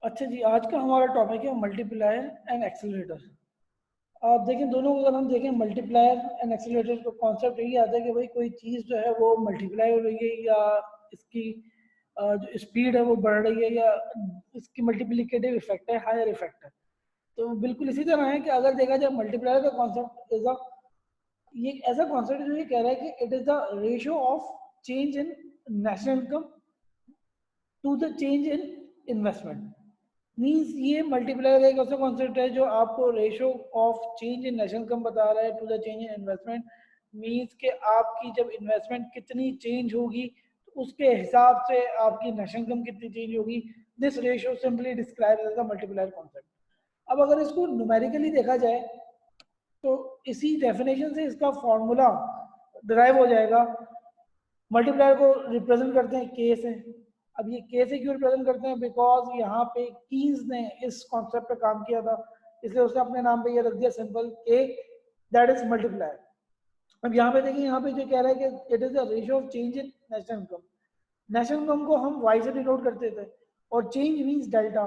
अच्छा जी, आज का हमारा टॉपिक है मल्टीप्लायर एंड एक्सेलरेटर। आप देखें, दोनों को अगर हम देखें, मल्टीप्लायर एंड एक्सेलरेटर का कॉन्सेप्ट यही आता है कि भाई कोई चीज़ जो है वो मल्टीप्लाई हो रही है या इसकी जो स्पीड है वो बढ़ रही है या इसकी मल्टीप्लिकेटिव इफेक्ट है, हायर इफेक्ट है। तो बिल्कुल इसी तरह है कि अगर देखा जाए मल्टीप्लायर का कॉन्सेप्ट इज अ, ये एक ऐसा कॉन्सेप्ट है जो ये कह रहा है कि it is the ratio of change in national income to the change in investment. Means ये मल्टीप्लायर एक ऐसा कॉन्सेप्ट है जो आपको ratio of change in national income बता रहा है to the change in investment. Means कि आपकी जब इन्वेस्टमेंट कितनी चेंज होगी तो उसके हिसाब से आपकी नेशनल इनकम कितनी चेंज होगी। This ratio simply describe as the multiplier concept. अब अगर इसको न्यूमेरिकली देखा जाए तो इसी डेफिनेशन से इसका फॉर्मूला डिराइव हो जाएगा। मल्टीप्लायर को रिप्रेजेंट करते हैं के से। अब ये के से क्यों रिप्रेजेंट करते हैं? बिकॉज यहाँ पे कीन्स ने इस कॉन्सेप्ट पे काम किया था, इसलिए उसने अपने नाम पे ये रख दिया सिंपल के, दैट इज मल्टीप्लायर। अब यहाँ पे देखिए, यहाँ पे जो कह रहा है कि it is the ratio of change in national income. National income को हम वाई से डिनोट करते थे और चेंज मीन्स डेल्टा।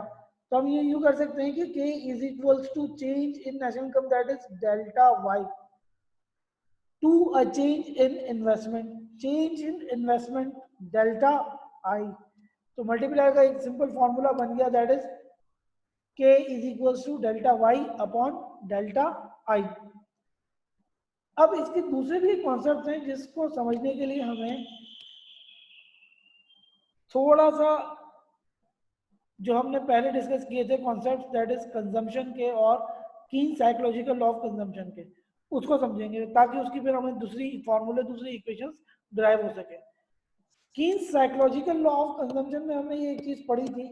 तो हम ये यूँ कर सकते हैं कि K is equals to change in national income, that is delta Y, to a change in investment, change in investment delta I। तो मल्टीप्लायर का एक सिंपल फॉर्मूला बन गया, that is k is equals to delta Y upon delta I. अब इसके दूसरे भी concept हैं जिसको समझने के लिए हमें थोड़ा सा, जो हमने पहले डिस्कस किए थे कॉन्सेप्ट, दैट इज कंजम्पशन के और कीन साइकोलॉजिकल लॉ ऑफ कंजम्पशन के, उसको समझेंगे ताकि उसकी फिर हमें दूसरी फॉर्मूले, दूसरी इक्वेशंस ड्राइव हो सके। Keynes psychological law of consumption में हमने ये एक चीज पढ़ी थी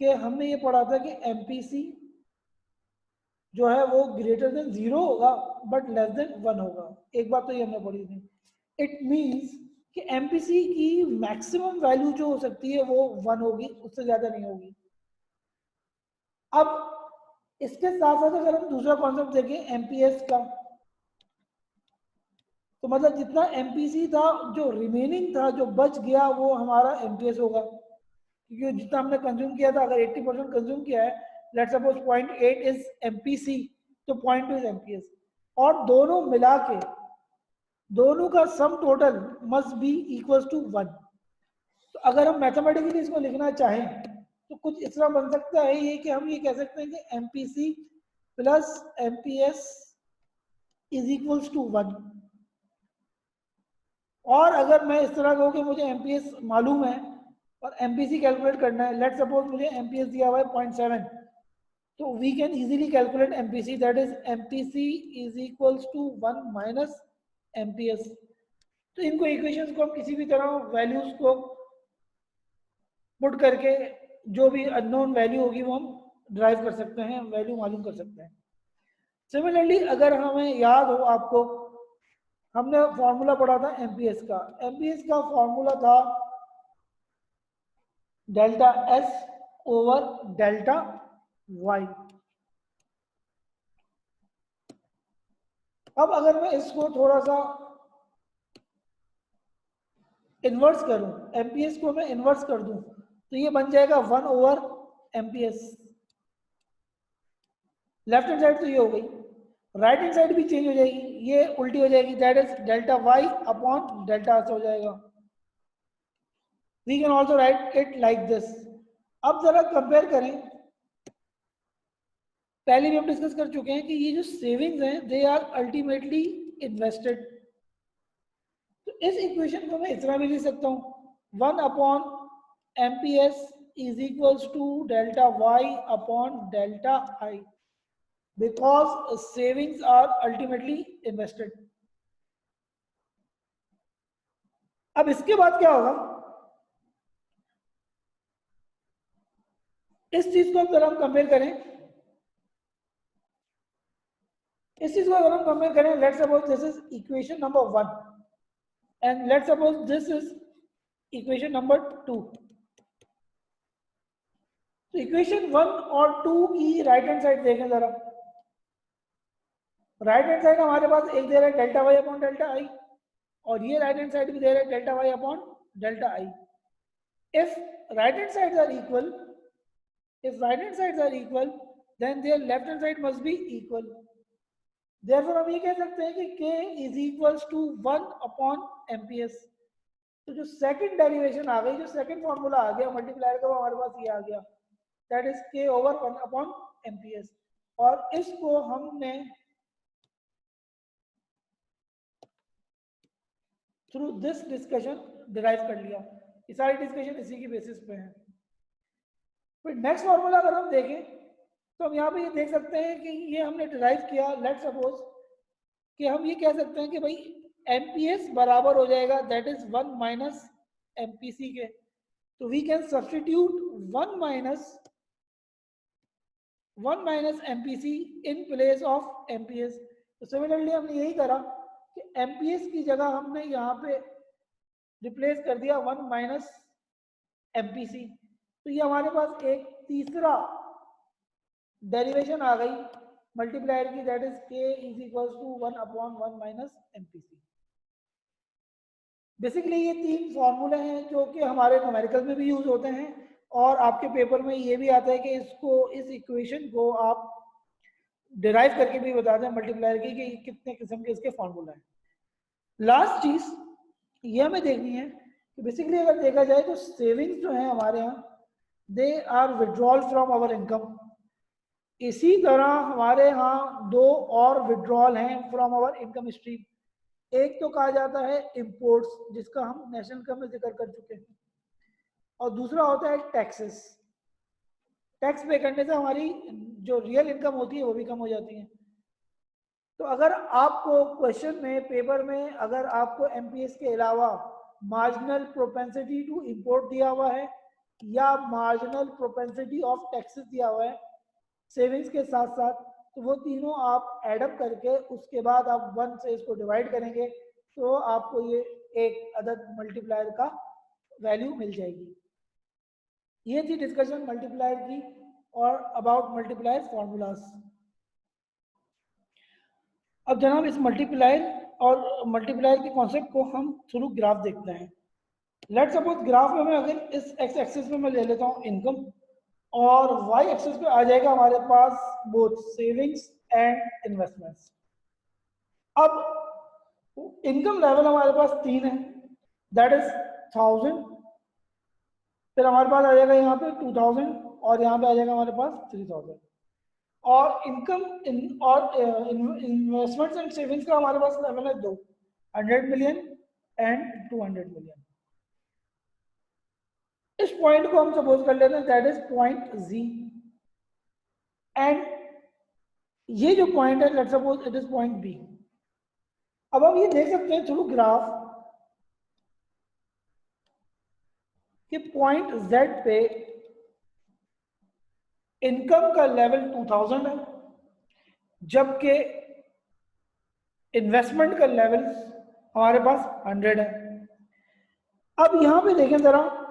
कि हमने ये पढ़ा था कि एमपीसी जो है वो ग्रेटर देन 0 होगा बट लेस देन 1 होगा। एक बात तो ये हमने पढ़ी थी। इट मींस कि एमपीसी की मैक्सिमम वैल्यू जो हो सकती है वो 1 होगी, उससे ज्यादा नहीं होगी। अब इसके साथ साथ अगर हम दूसरा कॉन्सेप्ट देखें एमपीएस का, तो मतलब जितना एमपीसी था, जो रिमेनिंग था, जो बच गया, वो हमारा एमपीएस होगा। क्योंकि जितना हमने कंज्यूम किया था, अगर 80% कंज्यूम किया है, लेट्स सपोज 0.8 इज एमपीसी, तो 0.2 इज एमपीएस। और दोनों मिला के, दोनों का sum total must be equals to 1। तो अगर हम मैथमेटिकली इसको लिखना चाहें तो कुछ इस तरह बन सकता है ये कि हम ये कह सकते हैं कि MPC plus MPS is equals to 1। और अगर मैं इस तरह कहूँ कि मुझे एमपीएस मालूम है और एमपीसी कैलकुलेट करना है, लेट सपोज मुझे एमपीएस दिया हुआ है 0.7, तो we can easily calculate MPC, that is MPC is equals to 1 minus MPS. तो इनको इक्वेशंस को हम किसी भी तरह वैल्यूज को पुट करके जो भी अननोन वैल्यू होगी वो हम ड्राइव कर सकते हैं, वैल्यू मालूम कर सकते हैं। सिमिलरली अगर हमें याद हो आपको, हमने फॉर्मूला पढ़ा था एमपीएस का। एमपीएस का फॉर्मूला था delta S over delta Y. अब अगर मैं इसको थोड़ा सा इन्वर्स करूं, एमपीएस को मैं इन्वर्स कर दूं, तो ये बन जाएगा 1 over MPS. Left hand side तो ये हो गई, राइट हैंड साइड भी चेंज हो जाएगी, ये उल्टी हो जाएगी, that is delta Y upon delta S हो जाएगा। We can also write it like this. अब जरा कंपेयर करें, पहले भी हम डिस्कस कर चुके हैं कि ये जो सेविंग्स हैं दे आर अल्टीमेटली इन्वेस्टेड। तो इस इक्वेशन को मैं इस तरह भी लिख सकता हूँ, 1 upon MPS is equals to delta Y upon delta I, because savings are ultimately invested. अब इसके बाद क्या होगा, इस चीज को अगर हम कंपेयर करें, इस चीज को अगर हम कंपेयर करें, let's suppose this is equation number 1 and let's suppose this is equation number 2। तो इक्वेशन 1 और 2 की राइट हैंड साइड देखें जरा। राइट हैंड साइड हमारे पास एक दे रहा है delta Y upon delta I, और ये राइट हैंड साइड भी दे रहा है delta Y upon delta I. If right hand sides are equal, If right hand sides are equal, then their left hand side must be equal. Therefore हम ये कह सकते हैं कि K is equals to 1 upon MPS. तो जो second derivation आ गई, जो सेकंड फॉर्मूला आ गया मल्टीप्लायर का, वो हमारे पास ये आ गया, that is K over 1 upon MPS. और इसको हमने थ्रू दिस डिस्कशन डिराइव कर लिया. ये सारी डिस्कशन इसी की बेसिस पे है. फिर नेक्स्ट फॉर्मूला अगर हम देखें तो हम यहाँ पे ये देख सकते हैं कि ये हमने डिराइव किया. लेट्स सपोज कि हम ये कह सकते हैं कि भाई MPS बराबर हो जाएगा दैट इज 1 माइनस MPC के. तो we can substitute 1 minus MPC in place of MPS. तो सिमिलरली हमने यही करा कि MPS की जगह हमने यहाँ पे रिप्लेस कर दिया 1 माइनस MPC. तो ये हमारे पास एक तीसरा डेरिवेशन आ गई मल्टीप्लायर की, that is K is equals to 1 upon 1 minus MPC. Basically ये तीन फॉर्मूले हैं जो कि हमारे न्यूमेरिकल में भी यूज होते हैं और आपके पेपर में ये भी आता है कि इसको, इस इक्वेशन को आप डिराइव करके भी बता दें मल्टीप्लायर की कि कितने किस्म के इसके फॉर्मूला हैं. लास्ट चीज ये हमें देखनी है कि बेसिकली अगर देखा जाए तो सेविंग्स जो है हमारे यहाँ, they are withdrawal from our income. इसी तरह हमारे यहाँ दो और विड्रॉल हैं फ्रॉम आवर इनकम स्ट्रीम. एक तो कहा जाता है इंपोर्ट्स, जिसका हम नेशनल इनकम में जिक्र कर चुके हैं, और दूसरा होता है टैक्सेस. टैक्स पे करने से हमारी जो रियल इनकम होती है वो भी कम हो जाती है. तो अगर आपको क्वेश्चन में, पेपर में, अगर आपको MPS के अलावा मार्जिनल प्रोपेंसिटी टू इंपोर्ट दिया हुआ है या मार्जिनल प्रोपेंसिटी ऑफ टैक्सेस दिया हुआ है सेविंग्स के साथ साथ, तो वो तीनों आप एडअप करके उसके बाद आप 1 से इसको डिवाइड करेंगे तो आपको ये एक अदद मल्टीप्लायर का वैल्यू मिल जाएगी. ये थी डिस्कशन मल्टीप्लायर की और अबाउट मल्टीप्लायर फॉर्मूलाज. अब जनाब इस मल्टीप्लायर और मल्टीप्लायर के कॉन्सेप्ट को हम थ्रू ग्राफ देखते हैं. लेट्स सपोज ग्राफ में मैं अगर इस एक्स एक्सिस में मैं ले लेता हूँ इनकम, और वाई एक्सिस पे आ जाएगा हमारे पास बोथ सेविंग्स एंड इन्वेस्टमेंट्स. अब इनकम लेवल हमारे पास 3 है, दैट इज 1000. फिर हमारे पास आ जाएगा यहाँ पे 2000 और यहाँ पे आ जाएगा हमारे पास 3000. और इनकम और इन्वेस्टमेंट्स एंड सेविंग्स का हमारे पास लेवल है 2, 100 मिलियन एंड 200 मिलियन. इस पॉइंट को हम सपोज कर लेते हैं that is point Z, and ये जो पॉइंट है let's suppose it is point B. अब हम ये देख सकते हैं थ्रू ग्राफ कि पॉइंट Z पे इनकम का लेवल 2000 है, जबकि इन्वेस्टमेंट का लेवल हमारे पास 100 है. अब यहां पे देखें जरा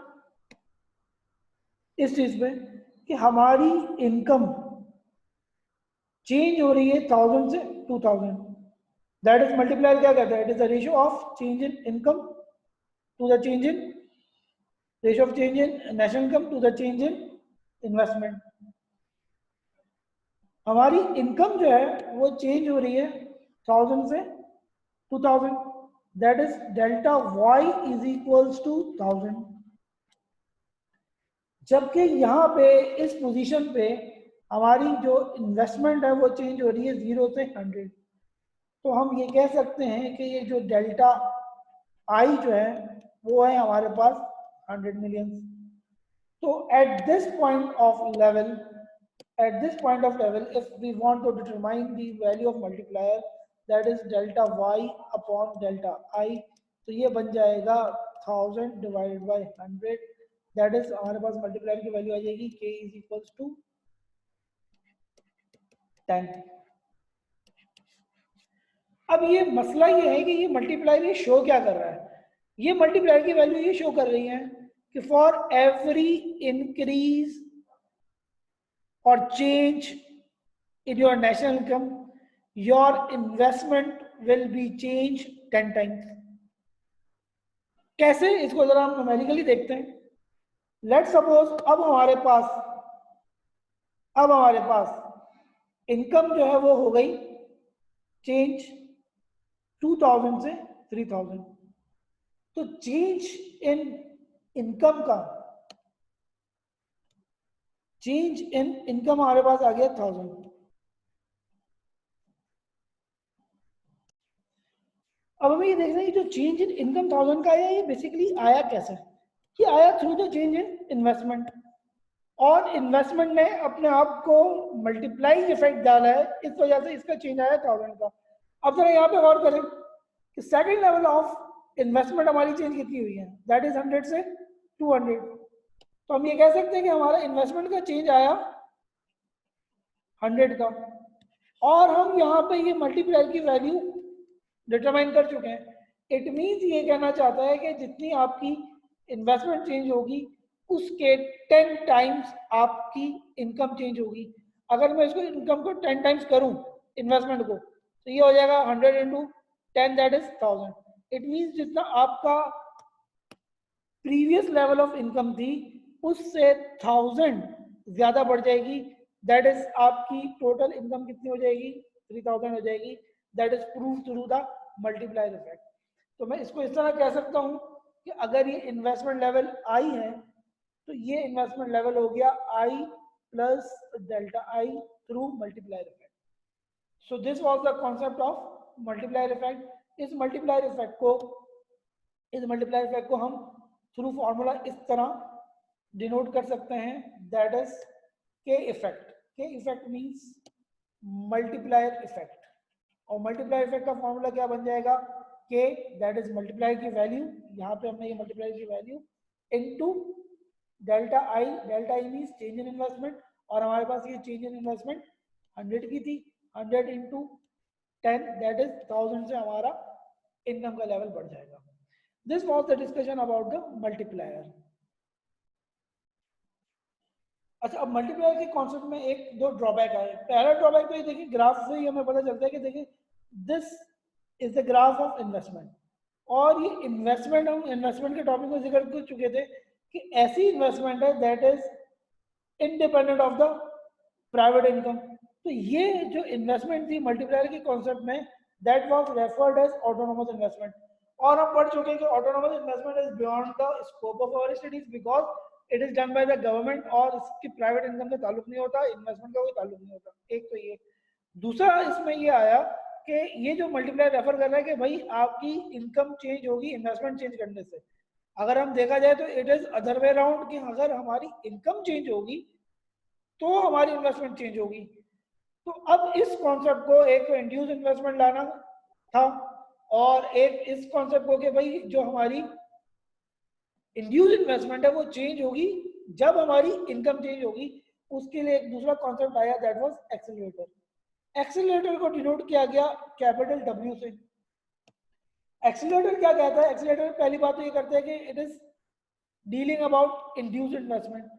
इस चीज पे कि हमारी इनकम चेंज हो रही है 1000 से 2000. दैट इज मल्टीप्लायर क्या कहता है, it is the ratio of change in income to the change in, ratio of change in national income to the change in investment. हमारी इनकम जो है वो चेंज हो रही है 1000 से 2000, that is delta Y is equals to 1000. जबकि यहाँ पे इस पोजीशन पे हमारी जो इन्वेस्टमेंट है वो चेंज हो रही है 0 से 100. तो हम ये कह सकते हैं कि ये जो डेल्टा आई जो है वो है हमारे पास 100 मिलियन. तो at this point of level, if we want to determine the value of multiplier, that is delta y upon delta I, तो ये बन जाएगा 1000 divided by 100, that is हमारे पास मल्टीप्लायर की वैल्यू आ जाएगी K is equals to 10. अब ये मसला ये है कि ये मल्टीप्लायर ये शो क्या कर रहा है, ये मल्टीप्लायर की वैल्यू ये शो कर रही है कि for every increase or change in your national income, your investment will be changed 10 times. कैसे, इसको जरा हम न्यूमेरिकली देखते हैं. लेट्स सपोज अब हमारे पास अब हमारे पास इनकम जो है वो हो गई चेंज 2000 से 3000। तो चेंज इन इनकम का, चेंज इन इनकम हमारे पास आ गया 1000। अब हमें ये देखना है जो चेंज इन इनकम 1000 का आया, ये बेसिकली आया कैसे? ये आया through the change in investment, और इन्वेस्टमेंट ने अपने आप को मल्टीप्लाइंग इफेक्ट डाला है, इस वजह से इसका चेंज आया 1000 का। अब जरा यहाँ पे गौर करें कि सेकंड लेवल ऑफ इन्वेस्टमेंट हमारी चेंज कितनी हुई है, दैट इज 100 से 200। तो हम ये कह सकते हैं कि हमारा इन्वेस्टमेंट का चेंज आया 100 का, और हम यहाँ पे ये मल्टीप्लायर की वैल्यू डिटरमाइन कर चुके हैं। इट मीन्स ये कहना चाहता है कि जितनी आपकी इन्वेस्टमेंट चेंज होगी उसके 10 टाइम्स आपकी इनकम चेंज होगी। अगर मैं इसको इनकम को 10 टाइम्स करूं इन्वेस्टमेंट को, तो ये हो जाएगा 100 into 10 that is 1000। It means जितना आपका प्रीवियस लेवल ऑफ इनकम थी उससे 1000 ज्यादा बढ़ जाएगी, दैट इज आपकी टोटल इनकम कितनी हो जाएगी, 3000 हो जाएगी। That is prove through the multiplier effect. तो मैं इसको इस तरह कह सकता हूं कि अगर ये इन्वेस्टमेंट लेवल आई है तो ये इन्वेस्टमेंट लेवल हो गया I plus delta I through multiplier effect. So this was the concept of multiplier effect. इस मल्टीप्लायर इफेक्ट को हम थ्रू फॉर्मूला इस तरह डिनोट कर सकते हैं, दैट इज के इफेक्ट। के इफेक्ट मींस मल्टीप्लायर इफेक्ट, और मल्टीप्लायर इफेक्ट का फॉर्मूला क्या बन जाएगा, के दैट इज मल्टीप्लायर की वैल्यू, यहाँ पे हमने ये मल्टीप्लायर की value into delta I means change in investment, और हमारे पास ये चेंज इन इन्वेस्टमेंट 100 की थी, 100 इंटू 10 दैट इज 1000 से हमारा इनकम का लेवल बढ़ जाएगा। This was the discussion about the multiplier. अच्छा, अब मल्टीप्लायर के कॉन्सेप्ट में एक दो ड्रॉबैक आए। पहला ड्रॉबैक तो ये देखिए, ग्राफ से ही हमें पता चलता है कि देखिए this is the graph of investment, और ये इन्वेस्टमेंट, हम इन्वेस्टमेंट के टॉपिक में जिक्र कर चुके थे कि ऐसी इन्वेस्टमेंट है that is independent of the private income. तो ये जो इन्वेस्टमेंट थी मल्टीप्लायर के कॉन्सेप्ट में, that was referred as autonomous investment. और हम पढ़ चुके हैं कि autonomous investment is beyond the scope of our studies because it is done by the government, और इसकी प्राइवेट इनकम से ताल्लुक नहीं होता, इन्वेस्टमेंट का कोई ताल्लुक नहीं होता। एक तो ये। दूसरा इसमें ये आया कि ये जो मल्टीप्लायर रेफर कर रहा है कि भाई आपकी इनकम चेंज होगी इन्वेस्टमेंट चेंज करने से। अगर हम देखा जाए तो it is other way around, कि अगर हमारी इनकम चेंज होगी तो हमारी इन्वेस्टमेंट चेंज होगी। तो अब इस कॉन्सेप्ट को, एक तो इंड्यूस इन्वेस्टमेंट लाना था, और एक इस कॉन्सेप्ट को कि भाई जो हमारी इंड्यूस इन्वेस्टमेंट है वो चेंज होगी जब हमारी इनकम चेंज होगी, उसके लिए एक दूसरा कॉन्सेप्ट आया दैट वाज एक्सेलरेटर। एक्सेलरेटर को डिनोट किया गया कैपिटल W से। एक्सेलरेटर क्या कहता है? एक्सेलरेटर पहली बात तो ये करता है कि it is dealing about induce investment,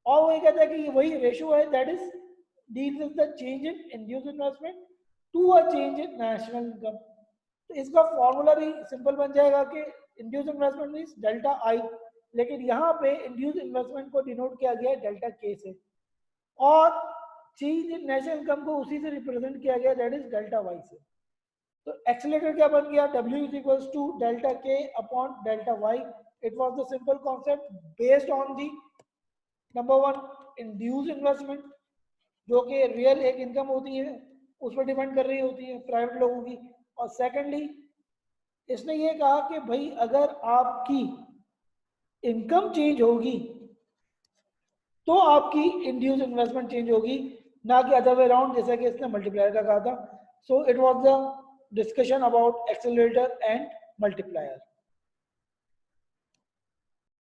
और वो ये कहता है कि ये वही रेशियो है that is deals with the change in induce investment to a change in national income. तो इसका फॉर्मूला भी सिंपल बन जाएगा कि induce investment means delta I, लेकिन यहाँ पे इंड्यूस इन्वेस्टमेंट को डिनोट किया गया डेल्टा के से, और चेंज इन नेशनल इनकम को उसी से रिप्रेजेंट किया गया दैट इज डेल्टा वाई से। तो एक्सेलरेटर क्या बन गया, W is equals to delta K upon delta Y. It was the simple concept based on the number one induced investment, जो कि रियल एक इनकम होती है, उस पर डिपेंड कर रही होती है प्राइवेट लोगों की। और सेकेंडली इसने ये कहा कि भाई अगर आपकी इनकम चेंज होगी तो आपकी इंड्यूस इन्वेस्टमेंट चेंज होगी, ना कि अदर वे अराउंड, जैसा कि इसने मल्टीप्लायर का कहा था। So it was the discussion about accelerator and multiplier.